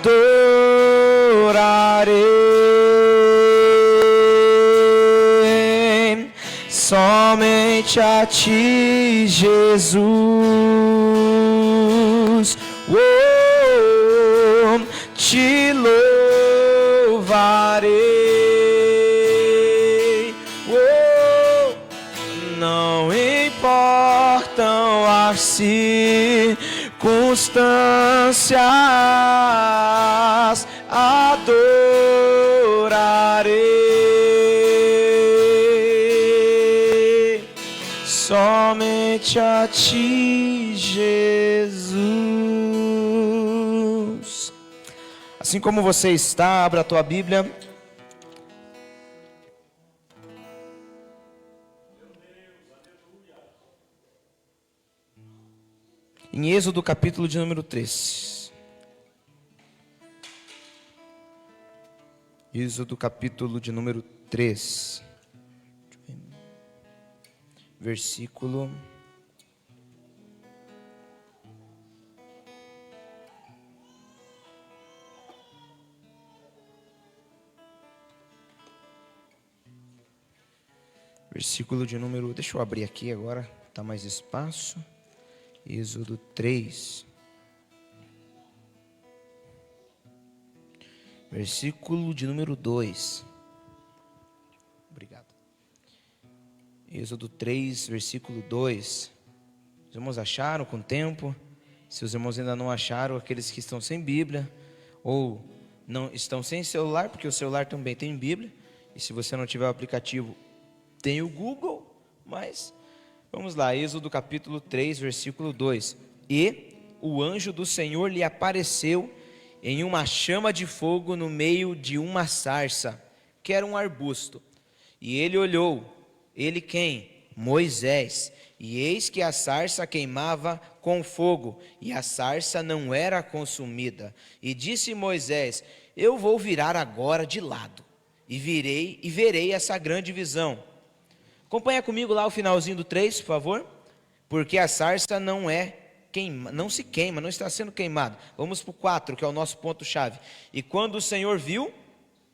adorarei somente a ti, Jesus. Te louvarei. Não importam as circunstâncias, adorarei somente a ti, Jesus. Assim como você está, abra a tua Bíblia. Em Êxodo capítulo de número 3. Êxodo capítulo de número 3. Versículo... Versículo de número... Deixa eu abrir aqui agora, está mais espaço. Êxodo 3. Versículo de número 2. Obrigado. Êxodo 3, versículo 2. Os irmãos acharam com o tempo? Se os irmãos ainda não acharam, aqueles que estão sem Bíblia, ou não estão sem celular, porque o celular também tem Bíblia, e se você não tiver o aplicativo, tem o Google, mas vamos lá, Êxodo capítulo 3, versículo 2. E o anjo do Senhor lhe apareceu em uma chama de fogo no meio de uma sarça, que era um arbusto. E ele olhou, ele quem? Moisés. E eis que a sarça queimava com fogo, e a sarça não era consumida. E disse Moisés: eu vou virar agora de lado, e verei essa grande visão. Acompanha comigo lá o finalzinho do 3, por favor. Porque a sarça não se queima, não está sendo queimado. Vamos para o 4, que é o nosso ponto-chave. E quando o Senhor viu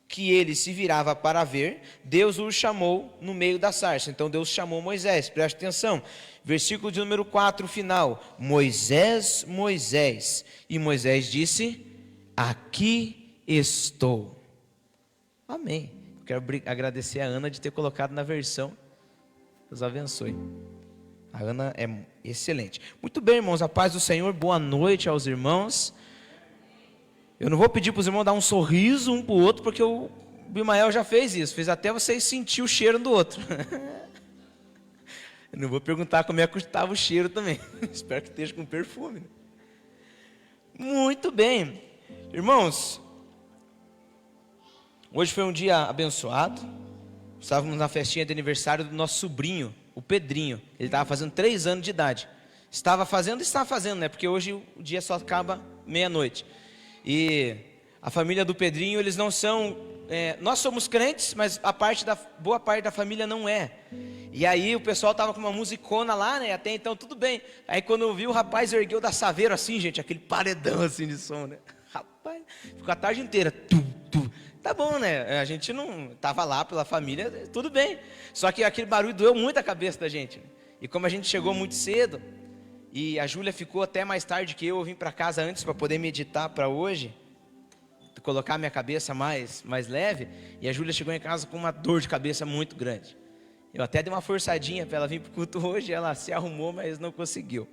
que ele se virava para ver, Deus o chamou no meio da sarça. Então Deus chamou Moisés, preste atenção. Versículo de número 4, final. Moisés, Moisés. E Moisés disse: aqui estou. Amém. Quero agradecer a Ana de ter colocado na versão. Deus abençoe. A Ana é excelente. Muito bem, irmãos, a paz do Senhor, boa noite aos irmãos. Eu não vou pedir para os irmãos dar um sorriso um para o outro, porque o Bimael já fez isso, fez até vocês sentir o cheiro do outro. Eu não vou perguntar como é que estava o cheiro também. Espero que esteja com perfume, né? Muito bem, irmãos, hoje foi um dia abençoado. Estávamos na festinha de aniversário do nosso sobrinho, o Pedrinho. Ele estava fazendo 3 anos de idade. Está fazendo, né? Porque hoje o dia só acaba meia-noite. E a família do Pedrinho, eles não são... nós somos crentes, mas boa parte da família não é. E aí o pessoal estava com uma musicona lá, né? Até então tudo bem. Aí quando eu vi, o rapaz ergueu da Saveiro assim, gente, aquele paredão assim de som, né? Rapaz, ficou a tarde inteira. Tá bom, né? A gente não estava lá pela família, tudo bem. Só que aquele barulho doeu muito a cabeça da gente. E como a gente chegou muito cedo, e a Júlia ficou até mais tarde que eu vim para casa antes para poder meditar para hoje, colocar minha cabeça mais leve, e a Júlia chegou em casa com uma dor de cabeça muito grande. Eu até dei uma forçadinha para ela vir para o culto hoje, ela se arrumou, mas não conseguiu.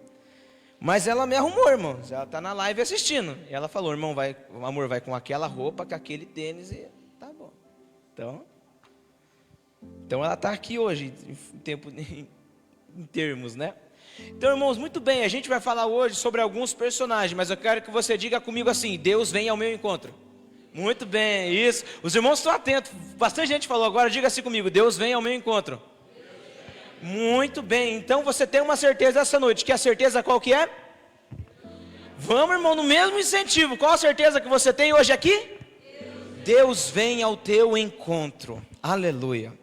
Mas ela me arrumou, irmãos. Ela está na live assistindo. E ela falou: irmão, amor, vai com aquela roupa, com aquele tênis e tá bom. Então ela está aqui hoje, em termos, né? Então, irmãos, muito bem. A gente vai falar hoje sobre alguns personagens, mas eu quero que você diga comigo assim: Deus vem ao meu encontro. Muito bem, isso. Os irmãos estão atentos. Bastante gente falou agora. Diga assim comigo: Deus vem ao meu encontro. Muito bem, então você tem uma certeza essa noite. Que a certeza qual que é? Vamos, irmão, no mesmo incentivo. Qual a certeza que você tem hoje aqui? Deus vem ao teu encontro. Aleluia.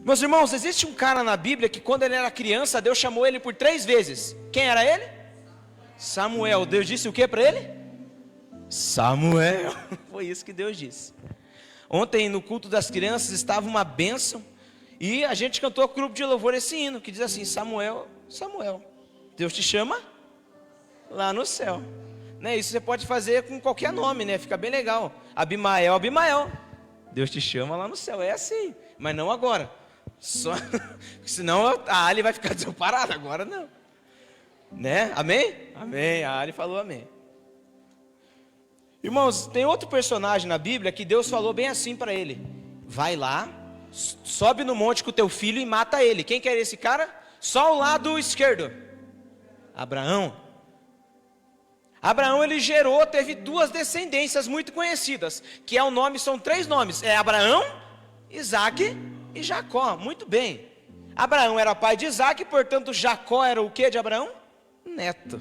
Meus irmãos, existe um cara na Bíblia que quando ele era criança, Deus chamou ele por 3 vezes. Quem era ele? Samuel. Deus disse o que para ele? Samuel. Foi isso que Deus disse. Ontem no culto das crianças estava uma bênção e a gente cantou com o grupo de louvor esse hino que diz assim: Samuel, Samuel, Deus te chama lá no céu. Né? Isso você pode fazer com qualquer nome, né? Fica bem legal. Abimael, Abimael, Deus te chama lá no céu. É assim, mas não agora. Só, senão a Ali vai ficar desamparada. Agora não. Né? Amém? Amém. A Ali falou amém. Irmãos, tem outro personagem na Bíblia que Deus falou bem assim para ele: vai lá, sobe no monte com o teu filho e mata ele. Quem que era esse cara? Só o lado esquerdo. Abraão. Abraão, ele gerou, teve duas descendências muito conhecidas, que é o nome, são 3 nomes, é Abraão, Isaque e Jacó. Muito bem. Abraão era pai de Isaque, portanto Jacó era o que de Abraão? Neto.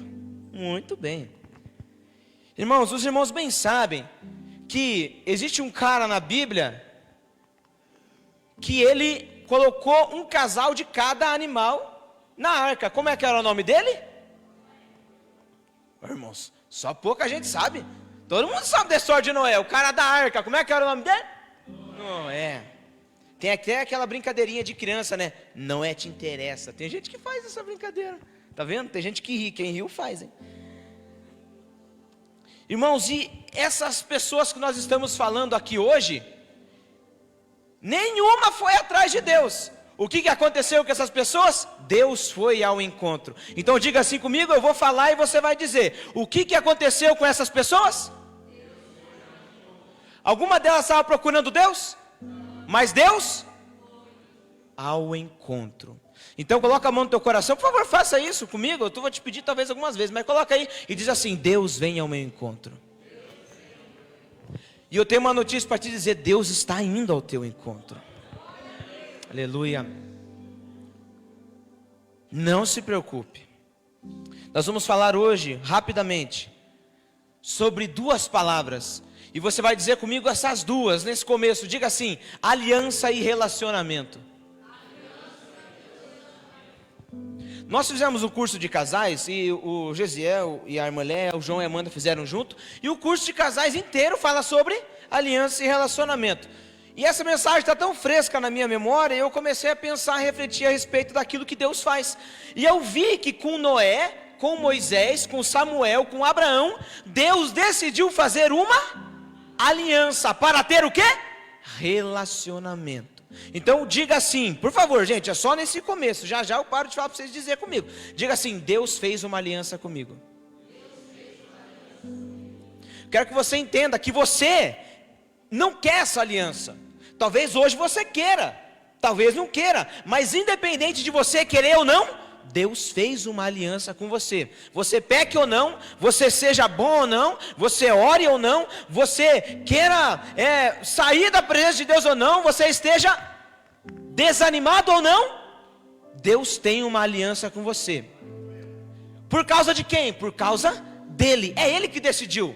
Muito bem. Irmãos, os irmãos bem sabem que existe um cara na Bíblia que ele colocou um casal de cada animal na arca. Como é que era o nome dele? Irmãos, só pouca gente sabe. Todo mundo sabe da história de Noé, o cara da arca. Como é que era o nome dele? Noé. Tem até aquela brincadeirinha de criança, né? Noé te interessa. Tem gente que faz essa brincadeira. Tá vendo? Tem gente que ri. Quem riu faz, hein? Irmãos, e essas pessoas que nós estamos falando aqui hoje, nenhuma foi atrás de Deus. O que aconteceu com essas pessoas? Deus foi ao encontro. Então diga assim comigo, eu vou falar e você vai dizer: o que aconteceu com essas pessoas? Alguma delas estava procurando Deus? Mas Deus ao encontro. Então coloca a mão no teu coração, por favor, faça isso comigo. Eu vou te pedir talvez algumas vezes, mas coloca aí e diz assim: Deus vem ao meu encontro. E eu tenho uma notícia para te dizer: Deus está indo ao teu encontro. Aleluia. Não se preocupe. Nós vamos falar hoje, rapidamente, sobre 2 palavras. E você vai dizer comigo essas 2, nesse começo. Diga assim: aliança e relacionamento. Nós fizemos um curso de casais, e o Gesiel e a irmã Léa, o João e a Amanda fizeram junto. E o curso de casais inteiro fala sobre aliança e relacionamento. E essa mensagem está tão fresca na minha memória, eu comecei a pensar, a refletir a respeito daquilo que Deus faz. E eu vi que com Noé, com Moisés, com Samuel, com Abraão, Deus decidiu fazer uma aliança para ter o quê? Relacionamento. Então diga assim, por favor, gente, é só nesse começo, já já eu paro de falar para vocês dizer comigo. Diga assim: Deus fez uma aliança comigo. Quero que você entenda que você não quer essa aliança. Talvez hoje você queira, talvez não queira, mas independente de você querer ou não, Deus fez uma aliança com você. Você peque ou não, você seja bom ou não, você ore ou não, você queira sair da presença de Deus ou não, você esteja desanimado ou não, Deus tem uma aliança com você. Por causa de quem? Por causa dele. É ele que decidiu.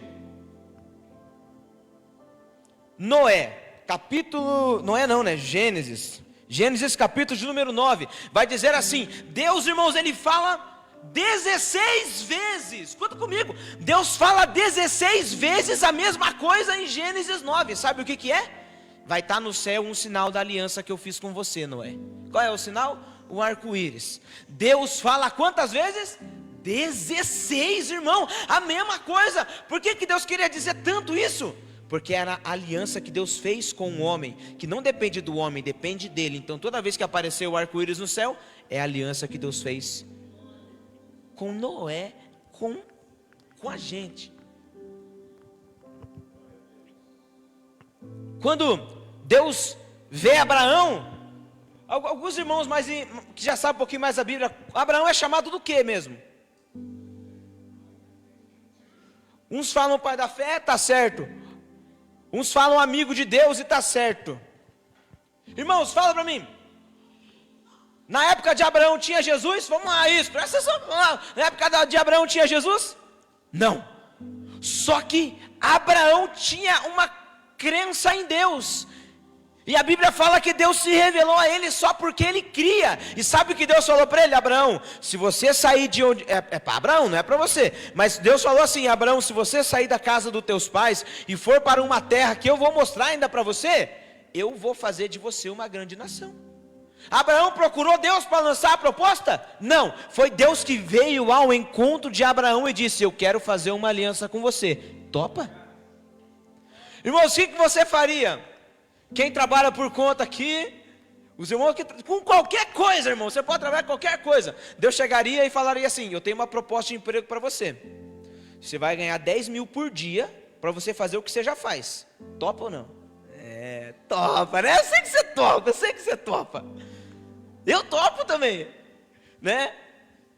Gênesis capítulo de número 9, vai dizer assim: Deus, irmãos, ele fala 16 vezes, escuta comigo, Deus fala 16 vezes a mesma coisa em Gênesis 9, sabe o que é? Vai estar no céu um sinal da aliança que eu fiz com você, Noé. Qual é o sinal? O arco-íris. Deus fala quantas vezes? 16, irmão, a mesma coisa. Por que Deus queria dizer tanto isso? Porque era a aliança que Deus fez com o homem, que não depende do homem, depende dele. Então toda vez que apareceu o arco-íris no céu, é a aliança que Deus fez com Noé, com a gente. Quando Deus vê Abraão, alguns irmãos que já sabem um pouquinho mais da Bíblia, Abraão é chamado do que mesmo? Uns falam pai da fé, tá certo. Uns falam amigo de Deus e está certo. Irmãos, fala para mim. Na época de Abraão tinha Jesus? Vamos lá, isso, presta atenção. Na época de Abraão tinha Jesus? Não. Só que Abraão tinha uma crença em Deus. E a Bíblia fala que Deus se revelou a ele só porque ele cria. E sabe o que Deus falou para ele? Abraão, se você sair de onde... É para Abraão, não é para você. Mas Deus falou assim, Abraão, se você sair da casa dos teus pais e for para uma terra que eu vou mostrar ainda para você, eu vou fazer de você uma grande nação. Abraão procurou Deus para lançar a proposta? Não, foi Deus que veio ao encontro de Abraão e disse, eu quero fazer uma aliança com você. Topa? Irmãos, o que você faria? Quem trabalha por conta aqui, os irmãos que com qualquer coisa, irmão, você pode trabalhar com qualquer coisa. Deus chegaria e falaria assim, eu tenho uma proposta de emprego para você. Você vai ganhar 10 mil por dia para você fazer o que você já faz. Topa ou não? Topa, né? Eu sei que você topa. Eu topo também, né?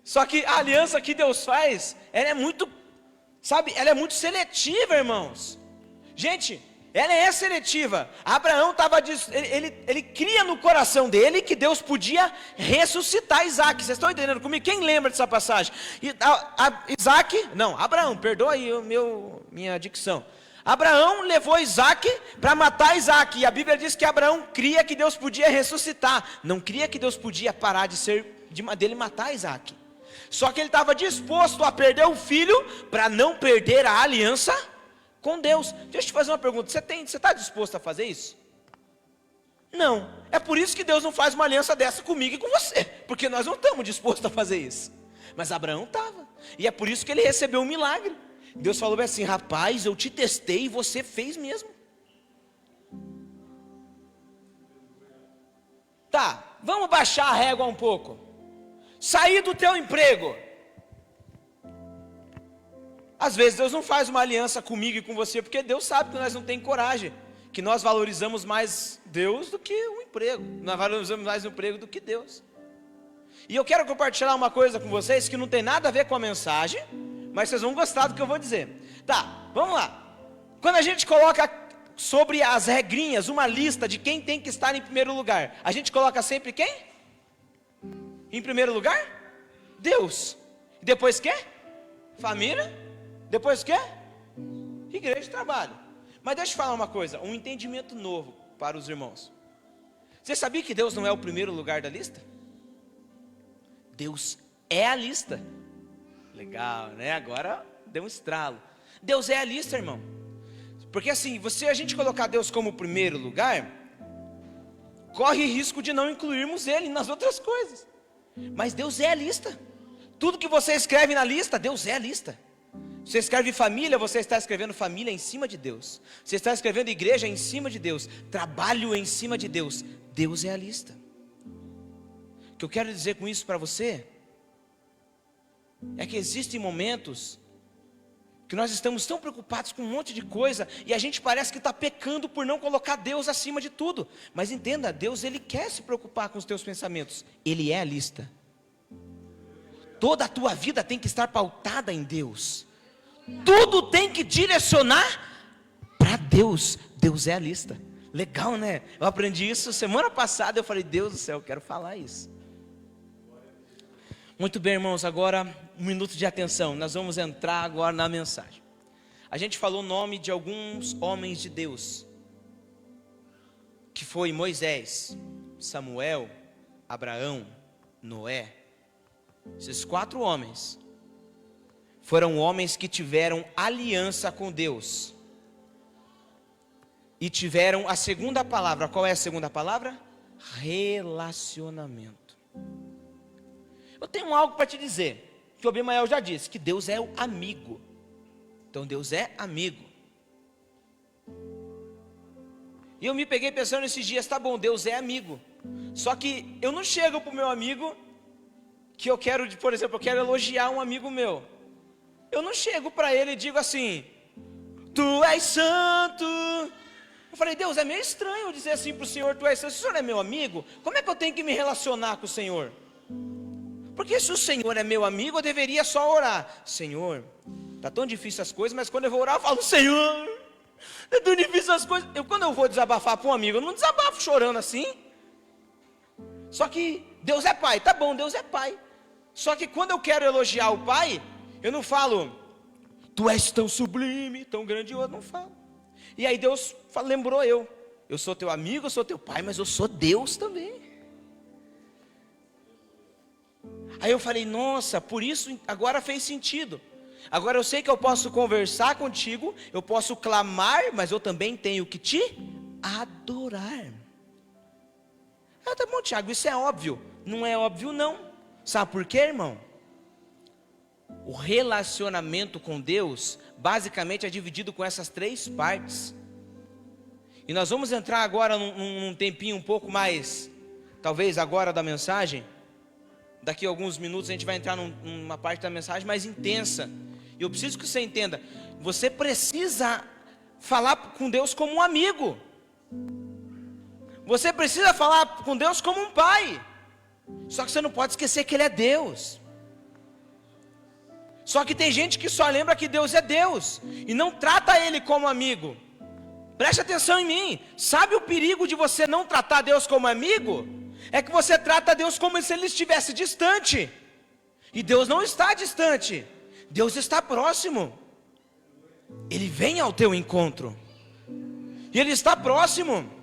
Só que a aliança que Deus faz, ela é muito, sabe, ela é muito seletiva, irmãos. Gente, ela é seletiva. Abraão ele cria no coração dele que Deus podia ressuscitar Isaac. Vocês estão entendendo comigo? Quem lembra dessa passagem? Abraão, perdoa aí minha dicção. Abraão levou Isaac para matar Isaac. E a Bíblia diz que Abraão cria que Deus podia ressuscitar. Não cria que Deus podia parar dele matar Isaac. Só que ele estava disposto a perder o filho para não perder a aliança com Deus. Deixa eu te fazer uma pergunta, você está disposto a fazer isso? Não, é por isso que Deus não faz uma aliança dessa comigo e com você, porque nós não estamos dispostos a fazer isso, mas Abraão estava, e é por isso que ele recebeu um milagre. Deus falou assim, rapaz, eu te testei e você fez mesmo. Tá, vamos baixar a régua um pouco. Sair do teu emprego. Às vezes Deus não faz uma aliança comigo e com você, porque Deus sabe que nós não temos coragem, que nós valorizamos mais Deus do que o emprego, nós valorizamos mais o emprego do que Deus. E eu quero compartilhar uma coisa com vocês, que não tem nada a ver com a mensagem, mas vocês vão gostar do que eu vou dizer. Tá, vamos lá. Quando a gente coloca sobre as regrinhas, uma lista de quem tem que estar em primeiro lugar, a gente coloca sempre quem? Em primeiro lugar? Deus. E depois quê? Família. Depois o quê? Igreja e trabalho. Mas deixa eu falar uma coisa, um entendimento novo para os irmãos. Você sabia que Deus não é o primeiro lugar da lista? Deus é a lista. Legal, né? Agora deu um estralo. Deus é a lista, irmão. Porque assim, a gente colocar Deus como primeiro lugar, corre risco de não incluirmos Ele nas outras coisas. Mas Deus é a lista. Tudo que você escreve na lista, Deus é a lista. Você escreve família, você está escrevendo família em cima de Deus. Você está escrevendo igreja em cima de Deus. Trabalho em cima de Deus. Deus é a lista. O que eu quero dizer com isso para você é que existem momentos que nós estamos tão preocupados com um monte de coisa e a gente parece que está pecando por não colocar Deus acima de tudo. Mas entenda, Deus, Ele quer se preocupar com os teus pensamentos. Ele é a lista. Toda a tua vida tem que estar pautada em Deus. Tudo tem que direcionar para Deus. Deus é a lista. Legal, né? Eu aprendi isso semana passada. Eu falei, Deus do céu, eu quero falar isso. Muito bem, irmãos, agora um minuto de atenção. Nós vamos entrar agora na mensagem. A gente falou o nome de alguns homens de Deus, que foi Moisés, Samuel, Abraão, Noé. Esses 4 homens foram homens que tiveram aliança com Deus. E tiveram a segunda palavra. Qual é a segunda palavra? Relacionamento. Eu tenho algo para te dizer, que o Abimael já disse, que Deus é o amigo. Então Deus é amigo. E eu me peguei pensando esses dias, tá bom, Deus é amigo. Só que eu não chego para o meu amigo, que eu quero, por exemplo, eu quero elogiar um amigo meu. Eu não chego para ele e digo assim, tu és santo. Eu falei, Deus, é meio estranho eu dizer assim para o Senhor, tu és santo. Se o Senhor é meu amigo, como é que eu tenho que me relacionar com o Senhor? Porque se o Senhor é meu amigo, eu deveria só orar. Senhor, está tão difícil as coisas, mas quando eu vou orar, eu falo, Senhor, é tão difícil as coisas. Quando eu vou desabafar para um amigo, eu não desabafo chorando assim. Só que Deus é pai, tá bom, Deus é pai. Só que quando eu quero elogiar o pai, eu não falo, tu és tão sublime, tão grandioso, não falo. E aí Deus lembrou eu, eu sou teu amigo, eu sou teu pai, mas eu sou Deus também. Aí eu falei, nossa, por isso agora fez sentido. Agora eu sei que eu posso conversar contigo, eu posso clamar, mas eu também tenho que te adorar. Ah, tá bom, Tiago, isso é óbvio. Não é óbvio não. Sabe por quê, irmão? O relacionamento com Deus basicamente é dividido com essas três partes. E nós vamos entrar agora num tempinho um pouco mais, talvez agora da mensagem. Daqui a alguns minutos a gente vai entrar numa parte da mensagem mais intensa. E eu preciso que você entenda, você precisa falar com Deus como um amigo. Você precisa falar com Deus como um pai. Só que você não pode esquecer que Ele é Deus. Só que tem gente que só lembra que Deus é Deus e não trata Ele como amigo. Preste atenção em mim. Sabe o perigo de você não tratar Deus como amigo? É que você trata Deus como se Ele estivesse distante. E Deus não está distante. Deus está próximo. Ele vem ao teu encontro. E Ele está próximo.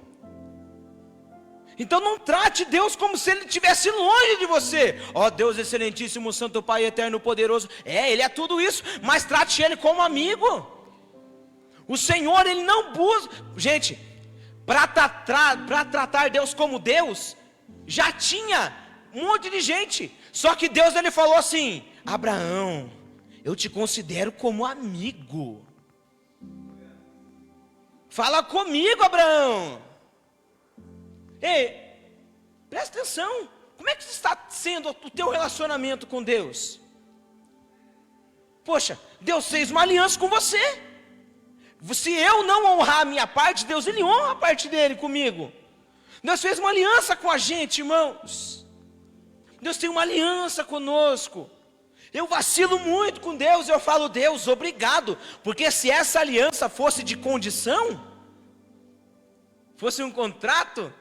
Então não trate Deus como se Ele estivesse longe de você. Ó Deus excelentíssimo, santo Pai, eterno, poderoso. Ele é tudo isso, mas trate Ele como amigo. O Senhor, Ele não busca. Gente, para tratar Deus como Deus, já tinha um monte de gente. Só que Deus, Ele falou assim: Abraão, eu te considero como amigo. Fala comigo, Abraão. Ei, presta atenção. Como é que está sendo o teu relacionamento com Deus? Poxa, Deus fez uma aliança com você. Se eu não honrar a minha parte, Deus, Ele honra a parte dele comigo. Deus fez uma aliança com a gente, irmãos. Deus tem uma aliança conosco. Eu vacilo muito com Deus, eu falo, Deus, obrigado. Porque se essa aliança fosse de condição, fosse um contrato,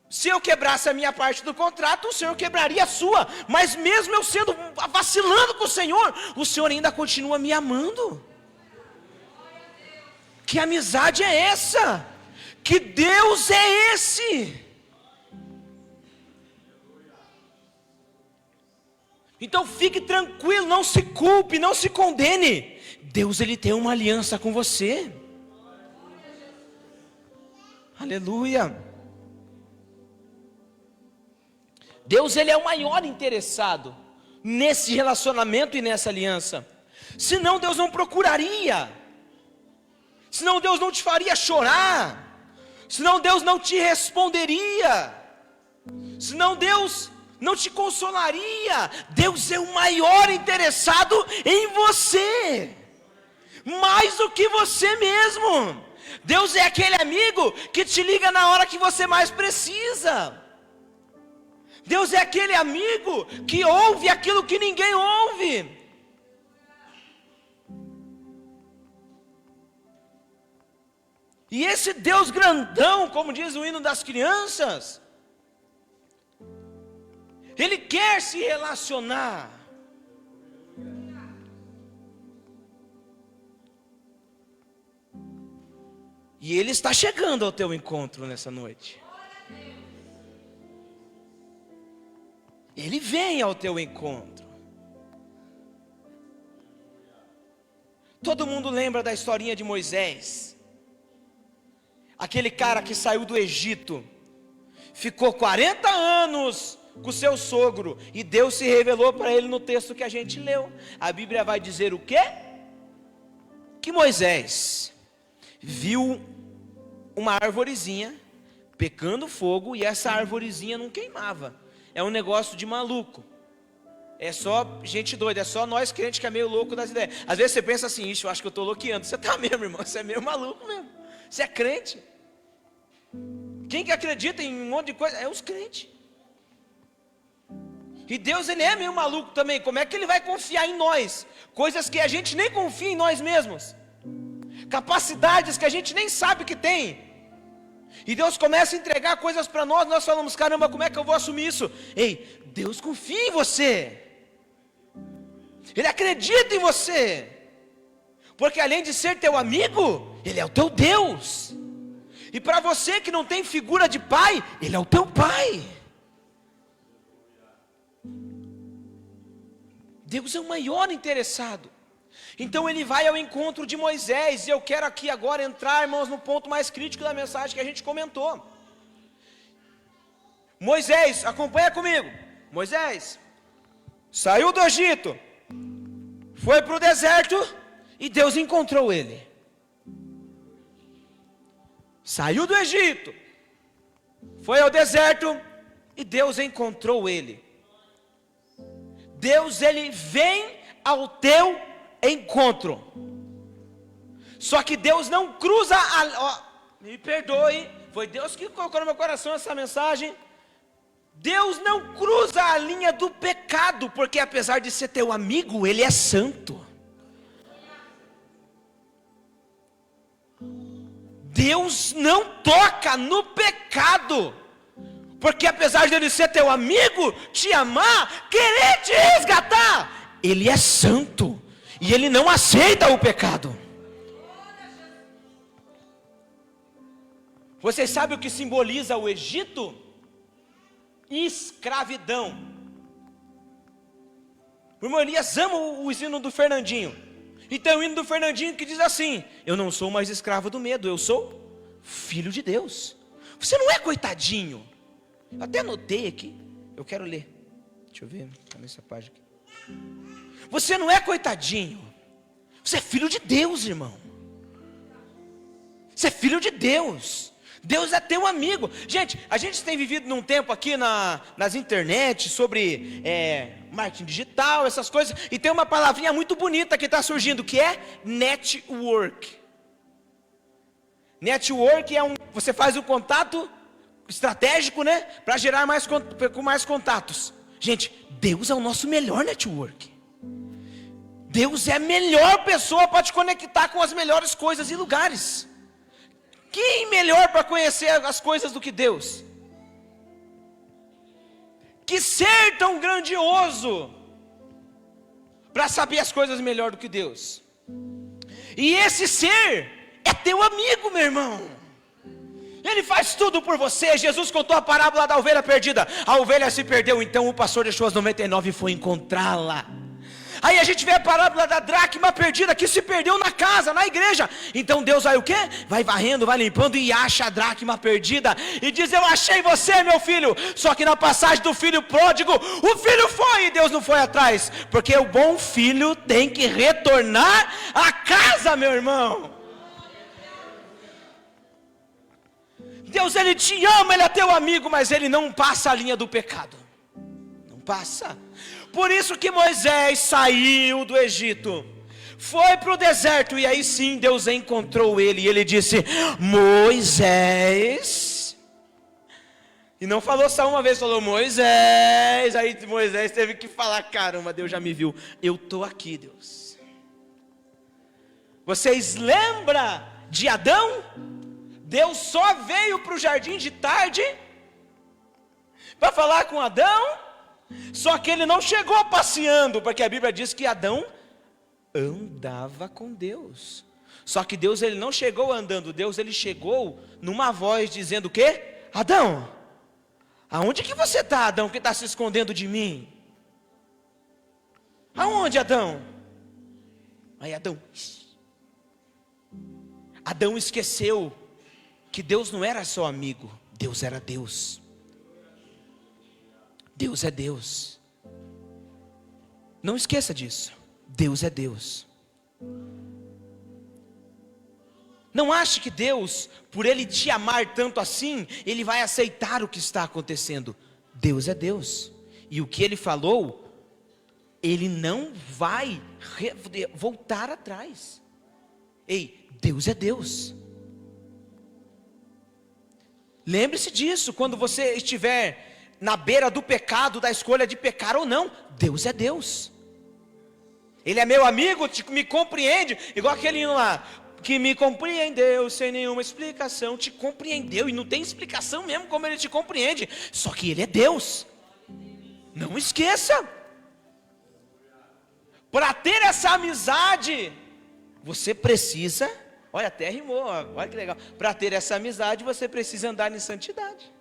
se eu quebrasse a minha parte do contrato, o Senhor quebraria a sua. Mas mesmo eu sendo vacilando com o Senhor ainda continua me amando. Que amizade é essa? Que Deus é esse? Então fique tranquilo, não se culpe, não se condene. Deus, Ele tem uma aliança com você. Aleluia. Deus, Ele é o maior interessado nesse relacionamento e nessa aliança. Senão Deus não procuraria. Senão Deus não te faria chorar. Senão Deus não te responderia. Senão Deus não te consolaria. Deus é o maior interessado em você. Mais do que você mesmo. Deus é aquele amigo que te liga na hora que você mais precisa. Deus é aquele amigo que ouve aquilo que ninguém ouve. E esse Deus grandão, como diz o hino das crianças, Ele quer se relacionar. E Ele está chegando ao teu encontro nessa noite. Ele vem ao teu encontro. Todo mundo lembra da historinha de Moisés. Aquele cara que saiu do Egito, ficou 40 anos com seu sogro, e Deus se revelou para ele no texto que a gente leu. A Bíblia vai dizer o quê? Que Moisés viu uma arvorezinha pegando fogo, e essa arvorezinha não queimava. É um negócio de maluco. É só gente doida, é só nós crentes que é meio louco das ideias. Às vezes você pensa assim, ixi, eu acho que eu estou loqueando. Você está mesmo, irmão, você é meio maluco mesmo. Você é crente. Quem que acredita em um monte de coisa? É os crentes. E Deus, Ele é meio maluco também. Como é que Ele vai confiar em nós? Coisas que a gente nem confia em nós mesmos. Capacidades que a gente nem sabe que tem. E Deus começa a entregar coisas para nós. Nós falamos, caramba, como é que eu vou assumir isso? Ei, Deus confia em você. Ele acredita em você. porque além de ser teu amigo, Ele é o teu Deus. E para você que não tem figura de pai, Ele é o teu pai. Deus é o maior interessado. Então Ele vai ao encontro de Moisés, e eu quero aqui agora entrar, irmãos, no ponto mais crítico da mensagem que a gente comentou. Moisés, acompanha comigo. Moisés saiu do Egito, foi para o deserto, e Deus encontrou ele. Saiu do Egito, foi ao deserto, e Deus encontrou ele. Deus, Ele vem ao teu encontro. Só que Deus não cruza me perdoe, foi Deus que colocou no meu coração essa mensagem. Deus não cruza a linha do pecado, porque apesar de ser teu amigo, Ele é santo. Deus não toca no pecado, porque apesar de Ele ser teu amigo, te amar, querer te resgatar, Ele é santo, e Ele não aceita o pecado. Vocês sabem o que simboliza o Egito? Escravidão. O irmão Elias ama o hino do Fernandinho. E tem o hino do Fernandinho que diz assim: eu não sou mais escravo do medo, eu sou filho de Deus. Você não é coitadinho. Eu até anotei aqui, eu quero ler. Deixa eu ver, tá nessa página aqui. Você não é coitadinho. Você é filho de Deus, irmão. Você é filho de Deus. Deus é teu amigo. Gente, a gente tem vivido num tempo aqui nas internet sobre marketing digital, essas coisas, e tem uma palavrinha muito bonita que está surgindo, que é network. Network você faz um contato estratégico, né, para gerar com mais contatos. Gente, Deus é o nosso melhor network. Deus é a melhor pessoa para te conectar com as melhores coisas e lugares. Quem melhor para conhecer as coisas do que Deus? Que ser tão grandioso para saber as coisas melhor do que Deus? E esse ser é teu amigo, meu irmão. Ele faz tudo por você. Jesus contou a parábola da ovelha perdida. A ovelha se perdeu, então o pastor deixou as 99 e foi encontrá-la. Aí a gente vê a parábola da dracma perdida, que se perdeu na casa, na igreja. Então Deus vai o quê? Vai varrendo, vai limpando e acha a dracma perdida. E diz: eu achei você, meu filho. Só que na passagem do filho pródigo, o filho foi e Deus não foi atrás. Porque o bom filho tem que retornar à casa, meu irmão. Deus, Ele te ama, Ele é teu amigo, mas Ele não passa a linha do pecado. Não passa. Por isso que Moisés saiu do Egito, foi para o deserto, e aí sim Deus encontrou ele, e ele disse: Moisés. E não falou só uma vez, falou Moisés. Aí Moisés teve que falar: caramba, Deus já me viu, eu estou aqui, Deus. Vocês lembram de Adão? Deus só veio para o jardim de tarde para falar com Adão. Só que ele não chegou passeando, porque a Bíblia diz que Adão andava com Deus. Só que Deus, Ele não chegou andando. Deus, Ele chegou numa voz dizendo o quê? Adão, aonde que você está, Adão, que está se escondendo de mim? Aonde, Adão? Aí Adão esqueceu que Deus não era só amigo, Deus era Deus. Deus é Deus. Não esqueça disso. Deus é Deus. Não ache que Deus, por Ele te amar tanto assim, Ele vai aceitar o que está acontecendo. Deus é Deus. E o que Ele falou, Ele não vai voltar atrás. Ei, Deus é Deus. Lembre-se disso quando você estiver na beira do pecado, da escolha de pecar ou não. Deus é Deus. Ele é meu amigo, me compreende. Igual aquele hino lá, que me compreendeu sem nenhuma explicação. Te compreendeu, e não tem explicação mesmo como Ele te compreende. Só que Ele é Deus. Não esqueça. Para ter essa amizade, Você precisa, olha, até rimou, olha que legal. Para ter essa amizade, você precisa andar em santidade.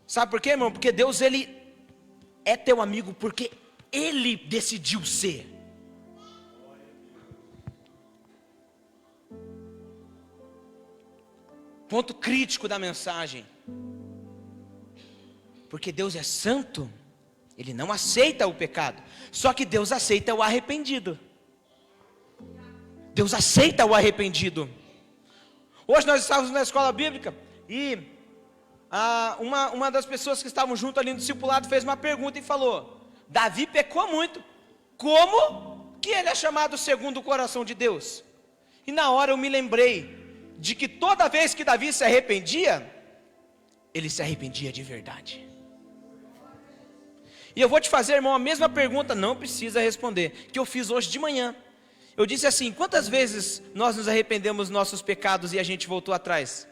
Sabe por quê, irmão? Porque Deus, Ele é teu amigo, porque Ele decidiu ser. Ponto crítico da mensagem. Porque Deus é santo, Ele não aceita o pecado. Só que Deus aceita o arrependido. Deus aceita o arrependido. Hoje nós estávamos na escola bíblica e uma das pessoas que estavam junto ali no discipulado fez uma pergunta e falou: Davi pecou muito, como que ele é chamado segundo o coração de Deus? E na hora eu me lembrei de que toda vez que Davi se arrependia, ele se arrependia de verdade. E eu vou te fazer, irmão, a mesma pergunta, não precisa responder, que eu fiz hoje de manhã. Eu disse assim: quantas vezes nós nos arrependemos dos nossos pecados e a gente voltou atrás?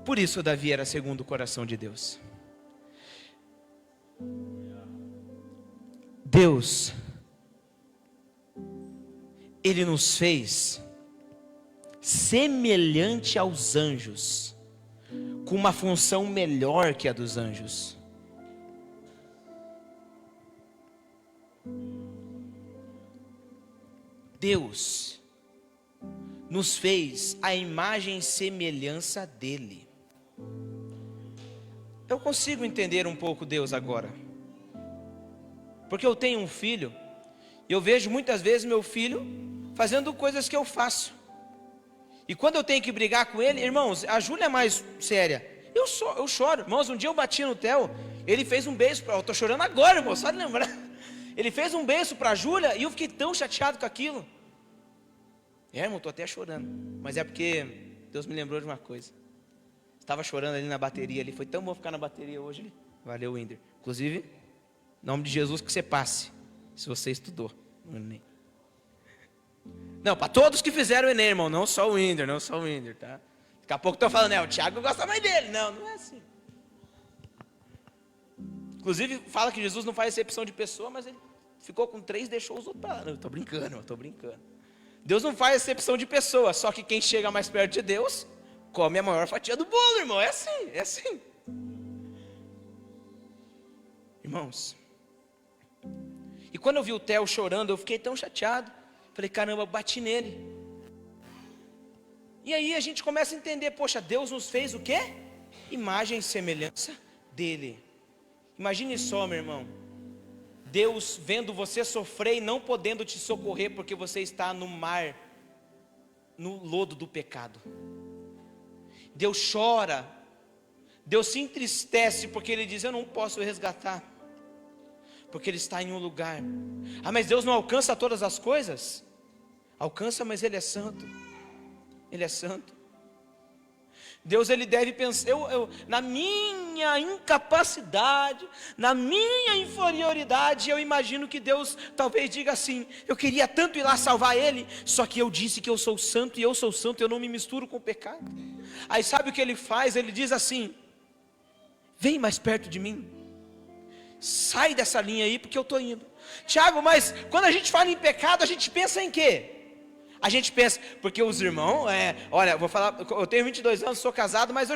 Por isso Davi era segundo o coração de Deus. Deus, Ele nos fez semelhante aos anjos, com uma função melhor que a dos anjos. Deus nos fez a imagem e semelhança dEle. Eu consigo entender um pouco Deus agora, porque eu tenho um filho, e eu vejo muitas vezes meu filho fazendo coisas que eu faço, e quando eu tenho que brigar com ele, irmãos, a Júlia é mais séria, eu choro, irmãos. Um dia eu bati no Theo, ele fez um beijo eu estou chorando agora, irmão, só de lembrar, ele fez um beijo para a Júlia, e eu fiquei tão chateado com aquilo. Irmão, estou até chorando, mas é porque Deus me lembrou de uma coisa. Estava chorando ali na bateria, ali, foi tão bom ficar na bateria hoje. Valeu, Winder. Inclusive, em nome de Jesus, que você passe, se você estudou no Enem. Não, para todos que fizeram o Enem, irmão, não só o Winder, tá? Daqui a pouco estão falando, o Thiago gosta mais dele. Não, não é assim. Inclusive, fala que Jesus não faz exceção de pessoa, mas ele ficou com 3, deixou os outros para lá. Não, estou brincando. Deus não faz exceção de pessoa, só que quem chega mais perto de Deus come a maior fatia do bolo, irmão. É assim. Irmãos, e quando eu vi o Theo chorando, eu fiquei tão chateado. Falei, caramba, eu bati nele. E aí a gente começa a entender, poxa, Deus nos fez o quê? Imagem e semelhança dele. Imagine só, meu irmão, Deus vendo você sofrer e não podendo te socorrer porque você está no mar, no lodo do pecado. Deus chora, Deus se entristece porque Ele diz, eu não posso resgatar, porque Ele está em um lugar. Mas Deus não alcança todas as coisas? Alcança, mas Ele é santo. Ele é santo. Deus, Ele deve pensar, na minha incapacidade, na minha inferioridade, eu imagino que Deus talvez diga assim, eu queria tanto ir lá salvar ele, só que eu disse que eu sou santo, e eu sou santo, eu não me misturo com o pecado. Aí sabe o que Ele faz? Ele diz assim, vem mais perto de mim, sai dessa linha aí, porque eu estou indo. Tiago, mas quando a gente fala em pecado, a gente pensa em quê? A gente pensa, porque os irmãos, olha, vou falar, eu tenho 22 anos, sou casado, mas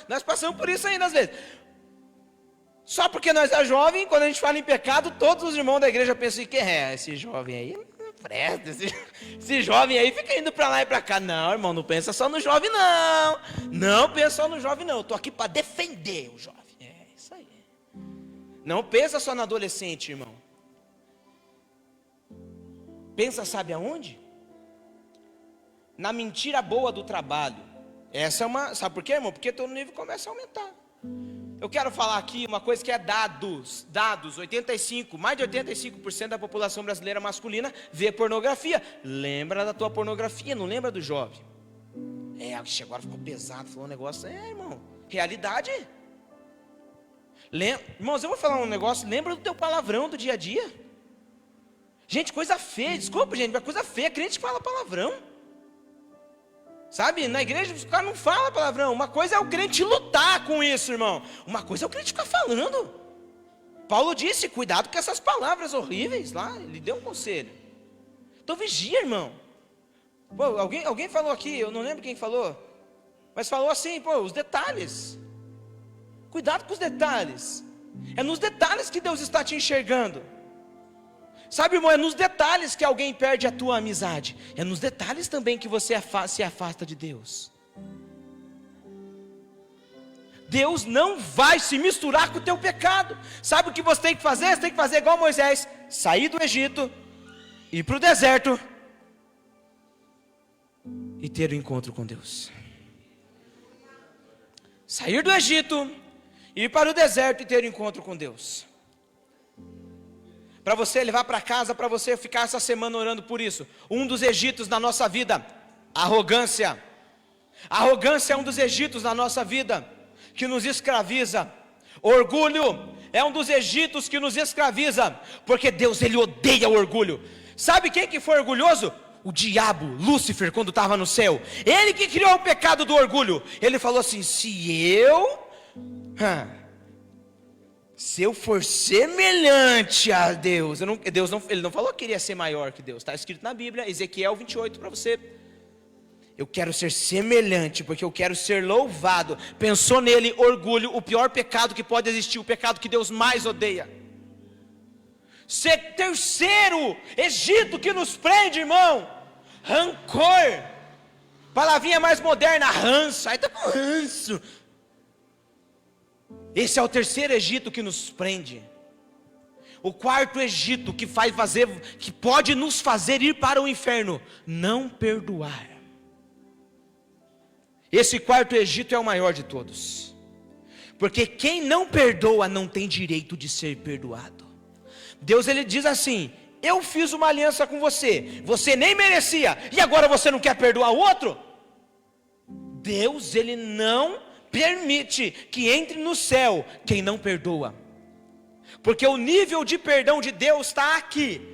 nós passamos por isso ainda às vezes. Só porque nós é jovem, quando a gente fala em pecado, todos os irmãos da igreja pensam que esse jovem aí não presta, esse jovem aí fica indo para lá e para cá. Não, irmão, não pensa só no jovem não. Não pensa só no jovem não, eu estou aqui para defender o jovem. É isso aí. Não pensa só no adolescente, irmão. Pensa, sabe aonde? Na mentira boa do trabalho. Essa é uma, sabe por quê, irmão? Porque teu nível começa a aumentar. Eu quero falar aqui uma coisa que é dados, mais de 85% da população brasileira masculina vê pornografia. Lembra da tua pornografia, não lembra do jovem. Agora ficou pesado, falou um negócio, irmão, realidade. Irmãos, eu vou falar um negócio, lembra do teu palavrão do dia a dia. Gente, coisa feia, desculpa gente, mas coisa feia, crente fala palavrão. Sabe, na igreja o cara não fala palavrão. Uma coisa é o crente lutar com isso, irmão. Uma coisa é o crente ficar falando. Paulo disse, cuidado com essas palavras horríveis lá. Ele deu um conselho. Então vigia, irmão. Pô, alguém falou aqui, eu não lembro quem falou, mas falou assim, pô, os detalhes. Cuidado com os detalhes. É nos detalhes que Deus está te enxergando. Sabe, irmão, é nos detalhes que alguém perde a tua amizade. É nos detalhes também que você se afasta de Deus. Deus não vai se misturar com o teu pecado. Sabe o que você tem que fazer? Você tem que fazer igual Moisés. Sair do Egito, ir para o deserto e ter o encontro com Deus. Sair do Egito, ir para o deserto e ter o encontro com Deus. Para você levar para casa, para você ficar essa semana orando por isso. Um dos egitos na nossa vida, arrogância. Arrogância é um dos egitos na nossa vida, que nos escraviza. Orgulho é um dos egitos que nos escraviza, porque Deus, Ele odeia o orgulho. Sabe quem que foi orgulhoso? O diabo, Lúcifer, quando estava no céu. Ele que criou o pecado do orgulho. Ele falou assim, se eu for semelhante a Deus, ele não falou que queria ser maior que Deus, está escrito na Bíblia, Ezequiel 28 para você. Eu quero ser semelhante, porque eu quero ser louvado. Pensou nele, orgulho, o pior pecado que pode existir, o pecado que Deus mais odeia. Terceiro Egito que nos prende, irmão, rancor. Palavrinha mais moderna, ranço. Aí está com ranço. Esse é o terceiro Egito que nos prende. O quarto Egito que pode nos fazer ir para o inferno, não perdoar. Esse quarto Egito é o maior de todos, porque quem não perdoa não tem direito de ser perdoado. Deus, Ele diz assim, eu fiz uma aliança com você, você nem merecia, e agora você não quer perdoar o outro? Deus, Ele não permite que entre no céu quem não perdoa, porque o nível de perdão de Deus está aqui,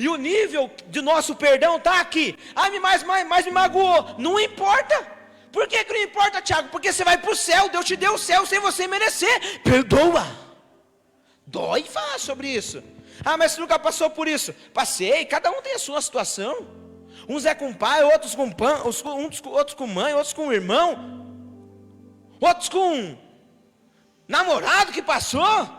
e o nível de nosso perdão está aqui. Mas me magoou, não importa. Por que não importa, Tiago? Porque você vai para o céu, Deus te deu o céu sem você merecer. Perdoa. Dói falar sobre isso. Mas você nunca passou por isso? Passei, cada um tem a sua situação. Uns é com pai, outros com outros com mãe, outros com irmão, outros com namorado que passou.